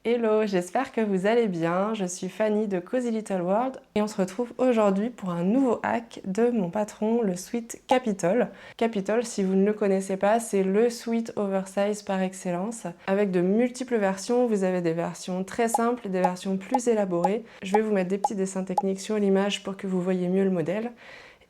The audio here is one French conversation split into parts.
Hello, j'espère que vous allez bien. Je suis Fanny de Cozy Little World et on se retrouve aujourd'hui pour un nouveau hack de mon patron, le sweat Capitol. Capitol, si vous ne le connaissez pas, c'est le sweat oversize par excellence. Avec de multiples versions, vous avez des versions très simples, des versions plus élaborées. Je vais vous mettre des petits dessins techniques sur l'image pour que vous voyez mieux le modèle.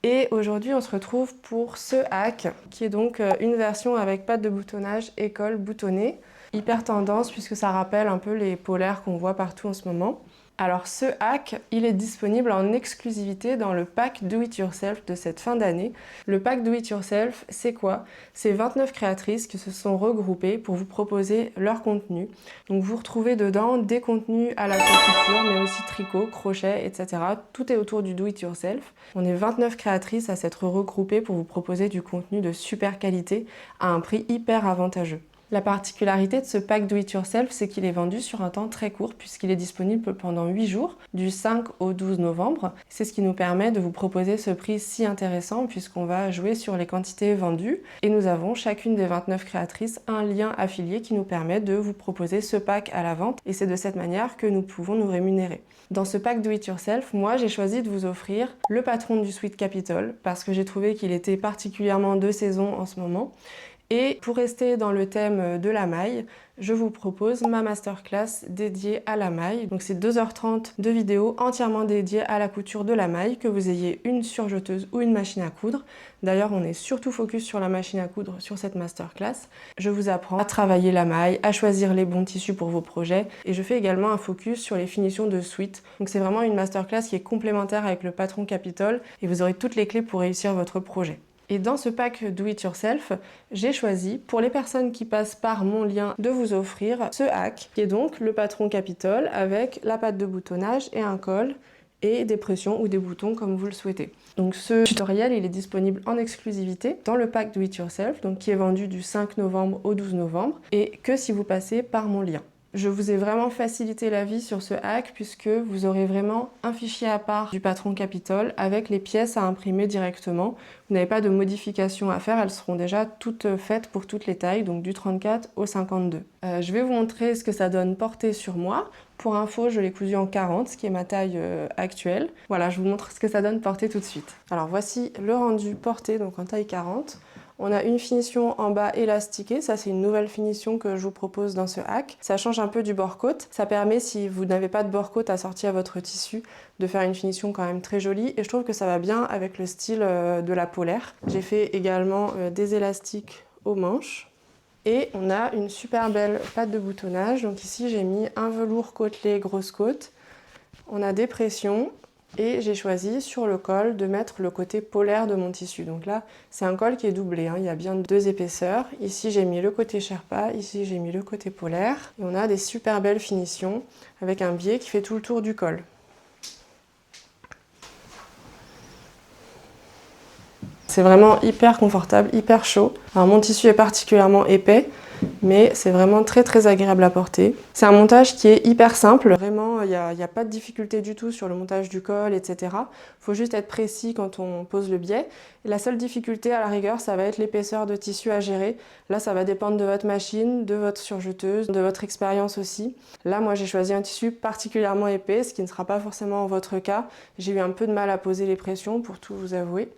Et aujourd'hui, on se retrouve pour ce hack, qui est donc une version avec patte de boutonnage et col boutonné. Hyper tendance puisque ça rappelle un peu les polaires qu'on voit partout en ce moment. Alors ce hack, il est disponible en exclusivité dans le pack Do It Yourself de cette fin d'année. Le pack Do It Yourself, c'est quoi? C'est 29 créatrices qui se sont regroupées pour vous proposer leur contenu. Donc vous retrouvez dedans des contenus à la couture, mais aussi tricot, crochet, etc. Tout est autour du Do It Yourself. On est 29 créatrices à s'être regroupées pour vous proposer du contenu de super qualité à un prix hyper avantageux. La particularité de ce pack Do It Yourself, c'est qu'il est vendu sur un temps très court puisqu'il est disponible pendant 8 jours, du 5 au 12 novembre. C'est ce qui nous permet de vous proposer ce prix si intéressant puisqu'on va jouer sur les quantités vendues et nous avons chacune des 29 créatrices un lien affilié qui nous permet de vous proposer ce pack à la vente et c'est de cette manière que nous pouvons nous rémunérer. Dans ce pack Do It Yourself, moi j'ai choisi de vous offrir le patron du Sweat Capitol parce que j'ai trouvé qu'il était particulièrement de saison en ce moment. Et pour rester dans le thème de la maille, je vous propose ma masterclass dédiée à la maille. Donc c'est 2h30 de vidéos entièrement dédiées à la couture de la maille, que vous ayez une surjeteuse ou une machine à coudre. D'ailleurs, on est surtout focus sur la machine à coudre sur cette masterclass. Je vous apprends à travailler la maille, à choisir les bons tissus pour vos projets. Et je fais également un focus sur les finitions de sweat. Donc c'est vraiment une masterclass qui est complémentaire avec le patron Capitol et vous aurez toutes les clés pour réussir votre projet. Et dans ce pack Do It Yourself, j'ai choisi, pour les personnes qui passent par mon lien, de vous offrir ce hack, qui est donc le patron Capitol avec la patte de boutonnage et un col et des pressions ou des boutons comme vous le souhaitez. Donc ce tutoriel, il est disponible en exclusivité dans le pack Do It Yourself, donc qui est vendu du 5 novembre au 12 novembre, et que si vous passez par mon lien. Je vous ai vraiment facilité la vie sur ce hack puisque vous aurez vraiment un fichier à part du patron Capitol avec les pièces à imprimer directement. Vous n'avez pas de modifications à faire, elles seront déjà toutes faites pour toutes les tailles, donc du 34 au 52. Je vais vous montrer ce que ça donne porté sur moi. Pour info, je l'ai cousu en 40, ce qui est ma taille actuelle. Voilà, je vous montre ce que ça donne porté tout de suite. Alors voici le rendu porté, donc en taille 40. On a une finition en bas élastiquée, ça c'est une nouvelle finition que je vous propose dans ce hack. Ça change un peu du bord-côte, ça permet si vous n'avez pas de bord-côte assorti à votre tissu de faire une finition quand même très jolie et je trouve que ça va bien avec le style de la polaire. J'ai fait également des élastiques aux manches. Et on a une super belle patte de boutonnage, donc ici j'ai mis un velours côtelé grosse côte. On a des pressions. Et j'ai choisi sur le col de mettre le côté polaire de mon tissu. Donc là, c'est un col qui est doublé, hein. Il y a bien deux épaisseurs. Ici, j'ai mis le côté Sherpa, ici, j'ai mis le côté polaire. Et on a des super belles finitions avec un biais qui fait tout le tour du col. C'est vraiment hyper confortable, hyper chaud. Alors mon tissu est particulièrement épais, mais c'est vraiment très agréable à porter. C'est un montage qui est hyper simple, vraiment il n'y a pas de difficulté du tout sur le montage du col, etc. Il faut juste être précis quand on pose le biais. Et la seule difficulté à la rigueur, ça va être l'épaisseur de tissu à gérer. Là, ça va dépendre de votre machine, de votre surjeteuse, de votre expérience aussi. Là, moi j'ai choisi un tissu particulièrement épais, ce qui ne sera pas forcément votre cas. J'ai eu un peu de mal à poser les pressions, pour tout vous avouer.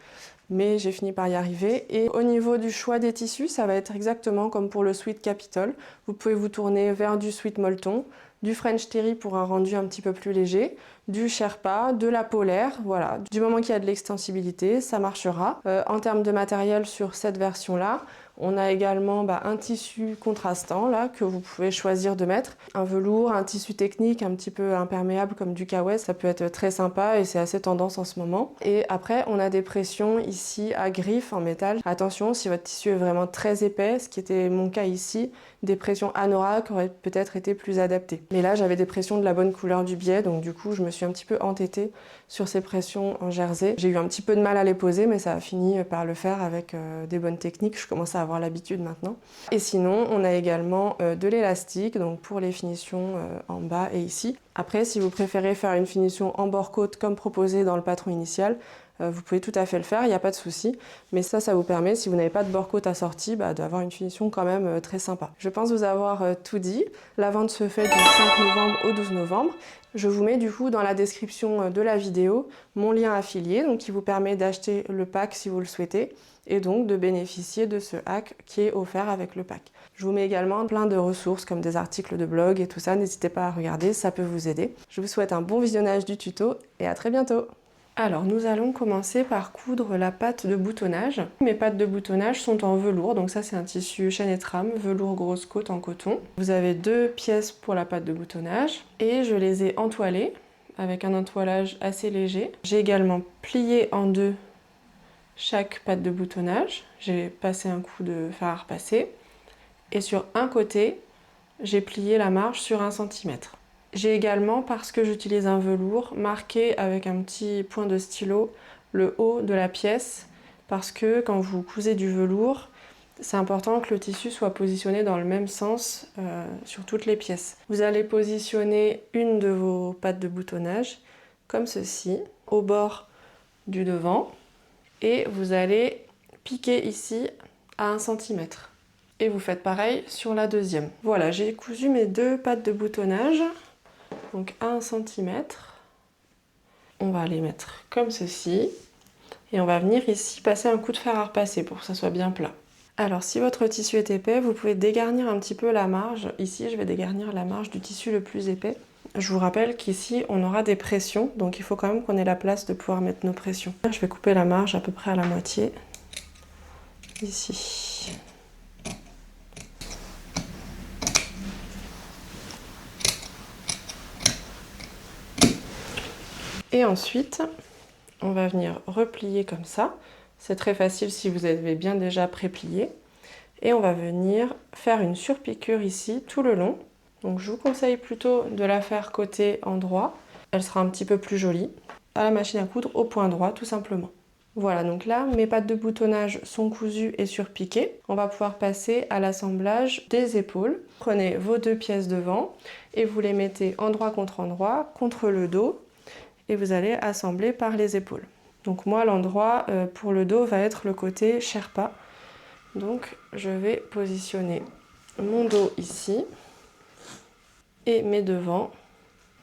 Mais j'ai fini par y arriver. Et au niveau du choix des tissus, ça va être exactement comme pour le Sweat Capitol. Vous pouvez vous tourner vers du Sweat Molleton, du French Terry pour un rendu un petit peu plus léger, du Sherpa, de la polaire, voilà. Du moment qu'il y a de l'extensibilité, ça marchera. En termes de matériel sur cette version-là, on a également un tissu contrastant là que vous pouvez choisir de mettre. Un velours, un tissu technique un petit peu imperméable comme du Kawaii, ça peut être très sympa et c'est assez tendance en ce moment. Et après, on a des pressions ici à griffes en métal. Attention, si votre tissu est vraiment très épais, ce qui était mon cas ici, des pressions anorak auraient peut-être été plus adaptées. Mais là, j'avais des pressions de la bonne couleur du biais, donc du coup, je me suis un petit peu entêtée sur ces pressions en jersey. J'ai eu un petit peu de mal à les poser, mais ça a fini par le faire avec des bonnes techniques. Je commence à avoir l'habitude maintenant. Et sinon, on a également de l'élastique, donc pour les finitions en bas et ici. Après, si vous préférez faire une finition en bord-côte comme proposé dans le patron initial, vous pouvez tout à fait le faire, il n'y a pas de souci. Mais ça vous permet, si vous n'avez pas de bord-côte assorti, d'avoir une finition quand même très sympa. Je pense vous avoir tout dit. La vente se fait du 5 novembre au 12 novembre. Je vous mets du coup dans la description de la vidéo mon lien affilié, donc qui vous permet d'acheter le pack si vous le souhaitez, et donc de bénéficier de ce hack qui est offert avec le pack. Je vous mets également plein de ressources comme des articles de blog et tout ça, n'hésitez pas à regarder, ça peut vous aider. Je vous souhaite un bon visionnage du tuto et à très bientôt. Alors nous allons commencer par coudre la patte de boutonnage. Mes pattes de boutonnage sont en velours, donc ça c'est un tissu chaîne et trame, velours grosse côte en coton. Vous avez 2 pièces pour la patte de boutonnage et je les ai entoilées avec un entoilage assez léger. J'ai également plié en deux chaque patte de boutonnage. J'ai passé un coup de fer à repasser et sur un côté, j'ai plié la marge sur 1 cm. J'ai également, parce que j'utilise un velours, marqué avec un petit point de stylo le haut de la pièce, parce que quand vous cousez du velours, c'est important que le tissu soit positionné dans le même sens sur toutes les pièces. Vous allez positionner une de vos pattes de boutonnage, comme ceci, au bord du devant, et vous allez piquer ici à 1 cm. Et vous faites pareil sur la deuxième. Voilà, j'ai cousu mes 2 pattes de boutonnage. Donc à 1 cm, on va les mettre comme ceci et on va venir ici passer un coup de fer à repasser pour que ça soit bien plat. Alors si votre tissu est épais, vous pouvez dégarnir un petit peu la marge. Ici, je vais dégarnir la marge du tissu le plus épais. Je vous rappelle qu'ici, on aura des pressions, donc il faut quand même qu'on ait la place de pouvoir mettre nos pressions. Je vais couper la marge à peu près à la moitié, ici. Et ensuite, on va venir replier comme ça. C'est très facile si vous avez bien déjà pré-plié. Et on va venir faire une surpiqûre ici tout le long. Donc je vous conseille plutôt de la faire côté endroit. Elle sera un petit peu plus jolie. À la machine à coudre au point droit tout simplement. Voilà, donc là mes pattes de boutonnage sont cousues et surpiquées. On va pouvoir passer à l'assemblage des épaules. Prenez vos 2 pièces devant et vous les mettez endroit contre le dos. Et vous allez assembler par les épaules. Donc moi l'endroit pour le dos va être le côté Sherpa. Donc je vais positionner mon dos ici et mes devants.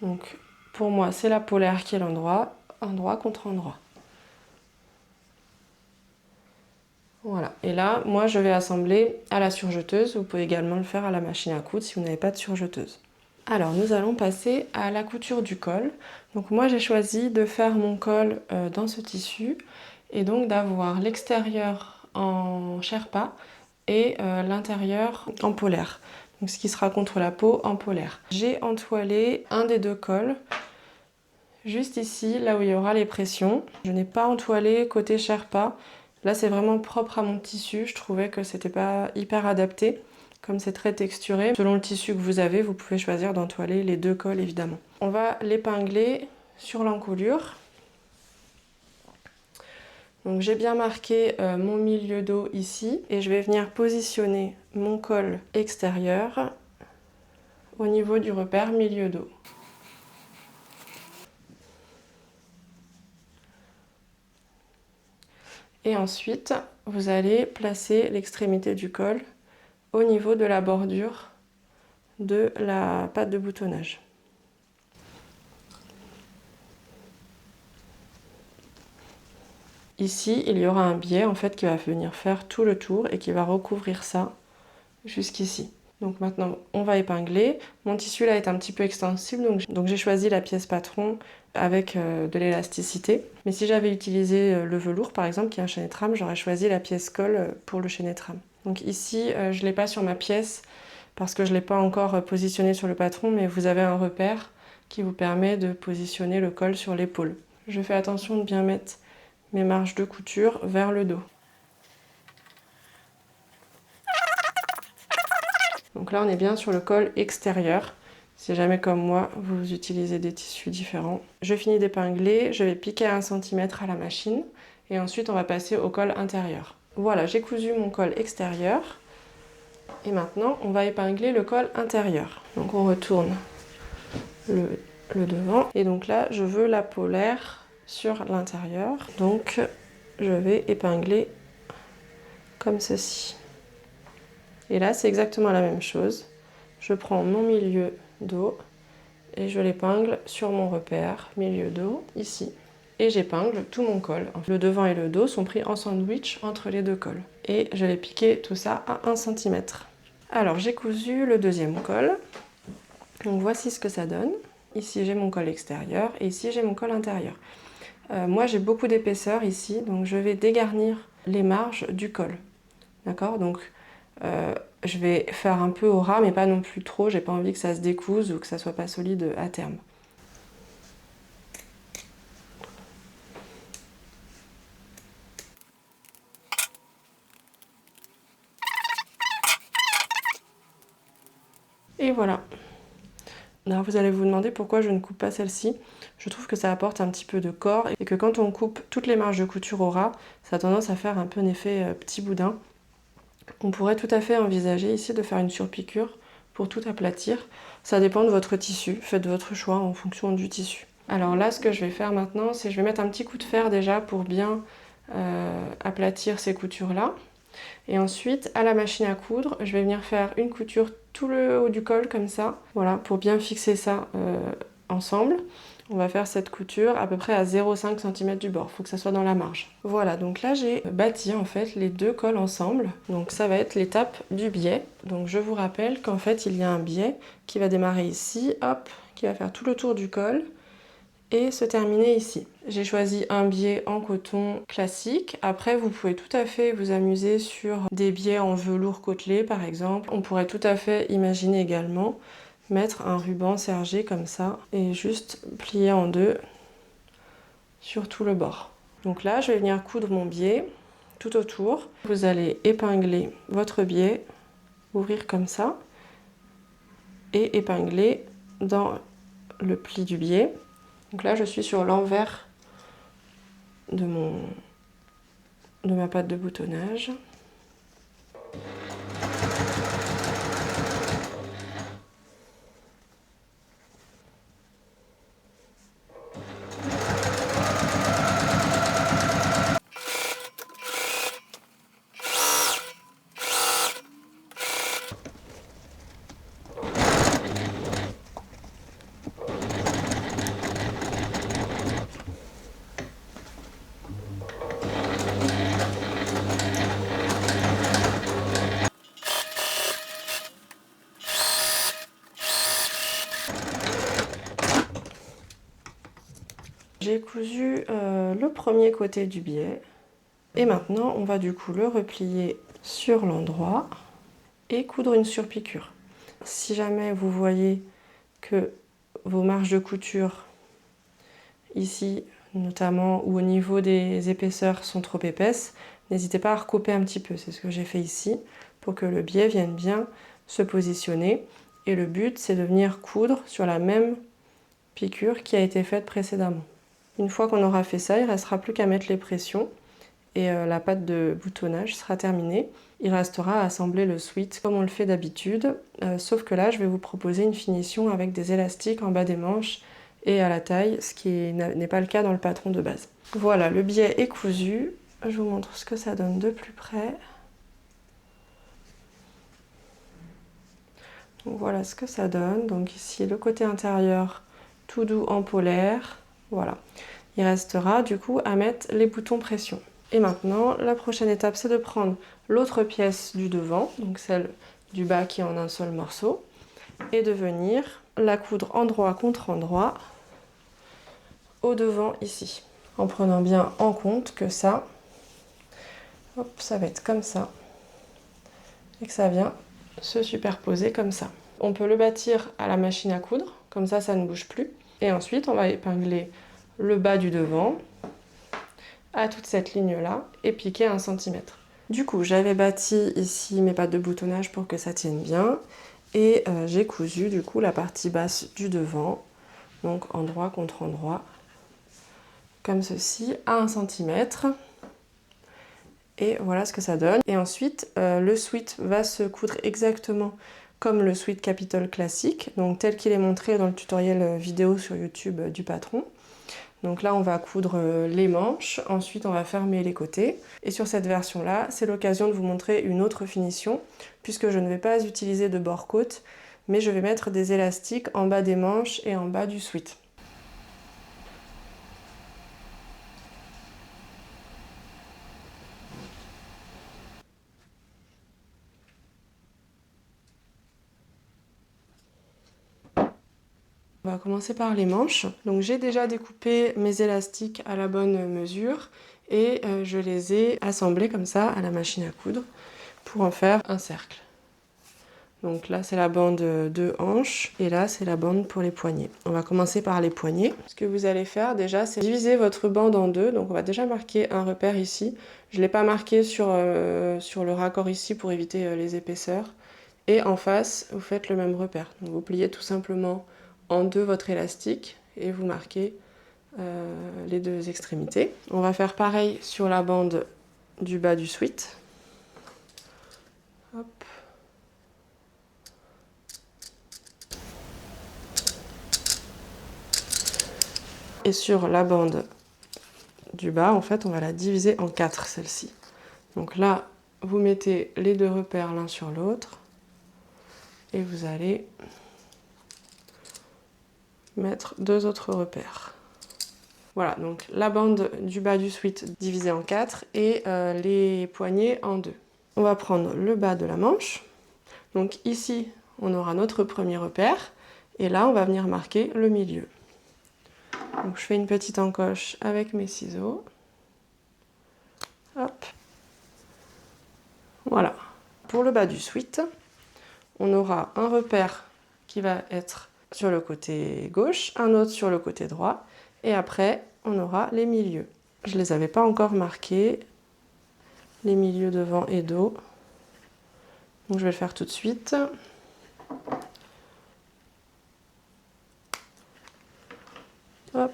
Donc pour moi c'est la polaire qui est l'endroit, endroit contre endroit. Voilà, et là moi je vais assembler à la surjeteuse. Vous pouvez également le faire à la machine à coudre si vous n'avez pas de surjeteuse. Alors nous allons passer à la couture du col. Donc moi j'ai choisi de faire mon col dans ce tissu et donc d'avoir l'extérieur en Sherpa et l'intérieur en polaire. Donc ce qui sera contre la peau en polaire. J'ai entoilé un des 2 cols juste ici, là où il y aura les pressions. Je n'ai pas entoilé côté Sherpa. Là c'est vraiment propre à mon tissu, je trouvais que c'était pas hyper adapté. Comme c'est très texturé, selon le tissu que vous avez, vous pouvez choisir d'entoiler les 2 cols évidemment. On va l'épingler sur l'encolure. Donc j'ai bien marqué mon milieu dos ici et je vais venir positionner mon col extérieur au niveau du repère milieu dos. Et ensuite, vous allez placer l'extrémité du col au niveau de la bordure de la patte de boutonnage. Ici, il y aura un biais en fait qui va venir faire tout le tour et qui va recouvrir ça jusqu'ici. Donc maintenant, on va épingler. Mon tissu là est un petit peu extensible, donc j'ai choisi la pièce patron avec de l'élasticité. Mais si j'avais utilisé le velours par exemple, qui est un chaîné trame, j'aurais choisi la pièce colle pour le chaîné trame. Donc ici, je ne l'ai pas sur ma pièce parce que je ne l'ai pas encore positionné sur le patron, mais vous avez un repère qui vous permet de positionner le col sur l'épaule. Je fais attention de bien mettre mes marges de couture vers le dos. Donc là on est bien sur le col extérieur. Si jamais comme moi vous utilisez des tissus différents. Je finis d'épingler, je vais piquer à 1 cm à la machine et ensuite on va passer au col intérieur. Voilà, j'ai cousu mon col extérieur et maintenant on va épingler le col intérieur. Donc on retourne le devant et donc là je veux la polaire sur l'intérieur. Donc je vais épingler comme ceci. Et là c'est exactement la même chose. Je prends mon milieu dos et je l'épingle sur mon repère, milieu dos, ici. Et j'épingle tout mon col. Le devant et le dos sont pris en sandwich entre les deux cols. Et je vais piquer tout ça à 1 cm. Alors j'ai cousu le deuxième col. Donc voici ce que ça donne. Ici j'ai mon col extérieur et ici j'ai mon col intérieur. Moi j'ai beaucoup d'épaisseur ici, donc je vais dégarnir les marges du col. D'accord? Donc je vais faire un peu au ras, mais pas non plus trop. J'ai pas envie que ça se découse ou que ça soit pas solide à terme. Et voilà. Alors vous allez vous demander pourquoi je ne coupe pas celle-ci. Je trouve que ça apporte un petit peu de corps et que quand on coupe toutes les marges de couture au ras, ça a tendance à faire un peu un effet petit boudin. On pourrait tout à fait envisager ici de faire une surpiqûre pour tout aplatir. Ça dépend de votre tissu, faites votre choix en fonction du tissu. Alors là, ce que je vais faire maintenant, c'est que je vais mettre un petit coup de fer déjà pour bien aplatir ces coutures-là. Et ensuite, à la machine à coudre, je vais venir faire une couture tout le haut du col comme ça, voilà, pour bien fixer ça ensemble. On va faire cette couture à peu près à 0,5 cm du bord, il faut que ça soit dans la marge. Voilà, donc là j'ai bâti en fait les deux cols ensemble, donc ça va être l'étape du biais. Donc je vous rappelle qu'en fait il y a un biais qui va démarrer ici, hop, qui va faire tout le tour du col et se terminer ici. J'ai choisi un biais en coton classique. Après, vous pouvez tout à fait vous amuser sur des biais en velours côtelé, par exemple. On pourrait tout à fait imaginer également mettre un ruban sergé comme ça et juste plier en deux sur tout le bord. Donc là, je vais venir coudre mon biais tout autour. Vous allez épingler votre biais, ouvrir comme ça et épingler dans le pli du biais. Donc là, je suis sur l'envers de ma patte de boutonnage. J'ai cousu le premier côté du biais et maintenant on va du coup le replier sur l'endroit et coudre une surpiqûre. Si jamais vous voyez que vos marges de couture ici notamment ou au niveau des épaisseurs sont trop épaisses, n'hésitez pas à recouper un petit peu, c'est ce que j'ai fait ici pour que le biais vienne bien se positionner et le but c'est de venir coudre sur la même piqûre qui a été faite précédemment. Une fois qu'on aura fait ça, il ne restera plus qu'à mettre les pressions et la patte de boutonnage sera terminée. Il restera à assembler le sweat comme on le fait d'habitude, sauf que là je vais vous proposer une finition avec des élastiques en bas des manches et à la taille, ce qui n'est pas le cas dans le patron de base. Voilà, le biais est cousu. Je vous montre ce que ça donne de plus près. Donc voilà ce que ça donne. Donc ici le côté intérieur tout doux en polaire. Voilà. Il restera du coup à mettre les boutons pression. Et maintenant, la prochaine étape, c'est de prendre l'autre pièce du devant, donc celle du bas qui est en un seul morceau, et de venir la coudre endroit contre endroit au devant ici. En prenant bien en compte que ça, hop, ça va être comme ça, et que ça vient se superposer comme ça. On peut le bâtir à la machine à coudre, comme ça, ça ne bouge plus. Et ensuite, on va épingler le bas du devant à toute cette ligne-là et piquer 1 cm. Du coup, j'avais bâti ici mes pattes de boutonnage pour que ça tienne bien et j'ai cousu du coup la partie basse du devant, donc endroit contre endroit, comme ceci, à 1 cm. Et voilà ce que ça donne. Et ensuite, le sweat va se coudre exactement comme le sweat Capitol classique, donc tel qu'il est montré dans le tutoriel vidéo sur YouTube du patron. Donc là, on va coudre les manches, ensuite on va fermer les côtés. Et sur cette version-là, c'est l'occasion de vous montrer une autre finition, puisque je ne vais pas utiliser de bord-côte, mais je vais mettre des élastiques en bas des manches et en bas du sweat. On va commencer par les manches. Donc j'ai déjà découpé mes élastiques à la bonne mesure et je les ai assemblés comme ça à la machine à coudre pour en faire un cercle. Donc là c'est la bande de hanche et là c'est la bande pour les poignets. On va commencer par les poignets. Ce que vous allez faire déjà c'est diviser votre bande en deux. Donc on va déjà marquer un repère ici. Je ne l'ai pas marqué sur le raccord ici pour éviter les épaisseurs. Et en face vous faites le même repère. Donc vous pliez tout simplement en deux votre élastique et vous marquez les deux extrémités. On va faire pareil sur la bande du bas du sweat. Hop. Et sur la bande du bas, en fait, on va la diviser en 4, celle-ci. Donc là, vous mettez les deux repères l'un sur l'autre et vous allez mettre deux autres repères. Voilà, donc la bande du bas du sweat divisée en 4 et les poignets en 2. On va prendre le bas de la manche. Donc ici, on aura notre premier repère et là, on va venir marquer le milieu. Donc je fais une petite encoche avec mes ciseaux. Hop. Voilà. Pour le bas du sweat, on aura un repère qui va être sur le côté gauche, un autre sur le côté droit, et après on aura les milieux. Je ne les avais pas encore marqués, les milieux devant et dos, donc je vais le faire tout de suite. Hop.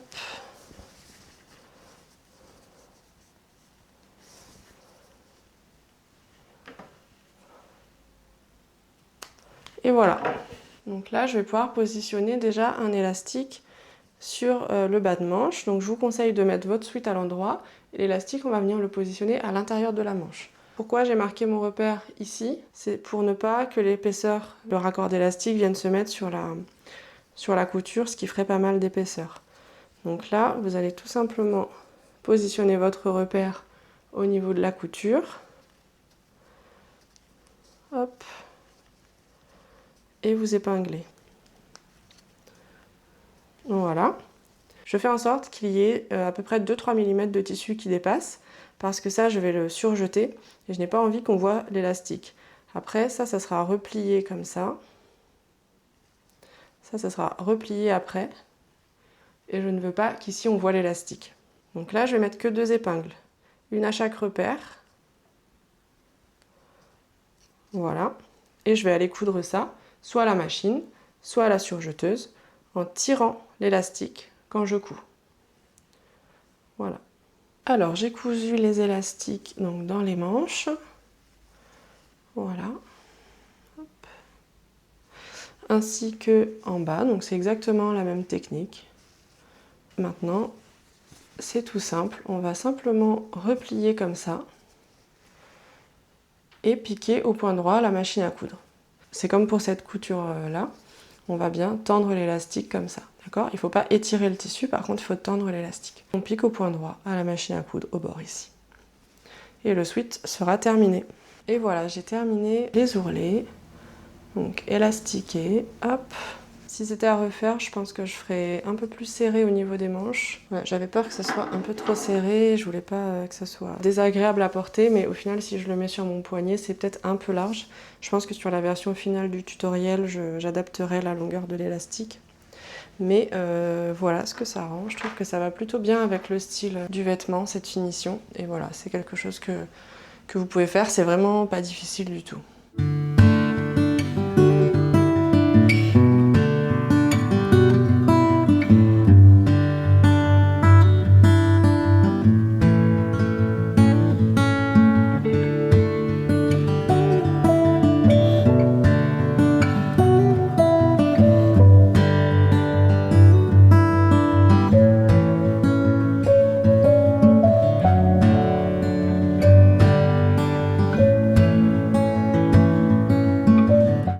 Et voilà. Donc là, je vais pouvoir positionner déjà un élastique sur le bas de manche. Donc je vous conseille de mettre votre sweat à l'endroit et l'élastique, on va venir le positionner à l'intérieur de la manche. Pourquoi j'ai marqué mon repère ici? C'est pour ne pas que l'épaisseur, le raccord d'élastique vienne se mettre sur la couture, ce qui ferait pas mal d'épaisseur. Donc là, vous allez tout simplement positionner votre repère au niveau de la couture. Hop. Et vous épinglez. Voilà. Je fais en sorte qu'il y ait à peu près 2-3 mm de tissu qui dépasse, parce que ça, je vais le surjeter et je n'ai pas envie qu'on voit l'élastique. Après, ça sera replié comme ça. Ça sera replié après. Et je ne veux pas qu'ici on voit l'élastique. Donc là, je vais mettre que 2 épingles. Une à chaque repère. Voilà. Et je vais aller coudre ça, soit à la machine, soit à la surjeteuse, en tirant l'élastique quand je couds. Voilà. Alors, j'ai cousu les élastiques donc, dans les manches. Voilà. Hop. Ainsi que en bas, donc c'est exactement la même technique. Maintenant, c'est tout simple. On va simplement replier comme ça et piquer au point droit la machine à coudre. C'est comme pour cette couture-là. On va bien tendre l'élastique comme ça, d'accord? Il ne faut pas étirer le tissu, par contre, il faut tendre l'élastique. On pique au point droit à la machine à coudre au bord ici. Et le sweat sera terminé. Et voilà, j'ai terminé les ourlets. Donc élastiqué, hop. Si c'était à refaire, je pense que je ferais un peu plus serré au niveau des manches. Ouais, j'avais peur que ça soit un peu trop serré, je voulais pas que ça soit désagréable à porter, mais au final, si je le mets sur mon poignet, c'est peut-être un peu large. Je pense que sur la version finale du tutoriel, j'adapterai la longueur de l'élastique. Mais voilà ce que ça rend. Je trouve que ça va plutôt bien avec le style du vêtement, cette finition. Et voilà, c'est quelque chose que vous pouvez faire, c'est vraiment pas difficile du tout.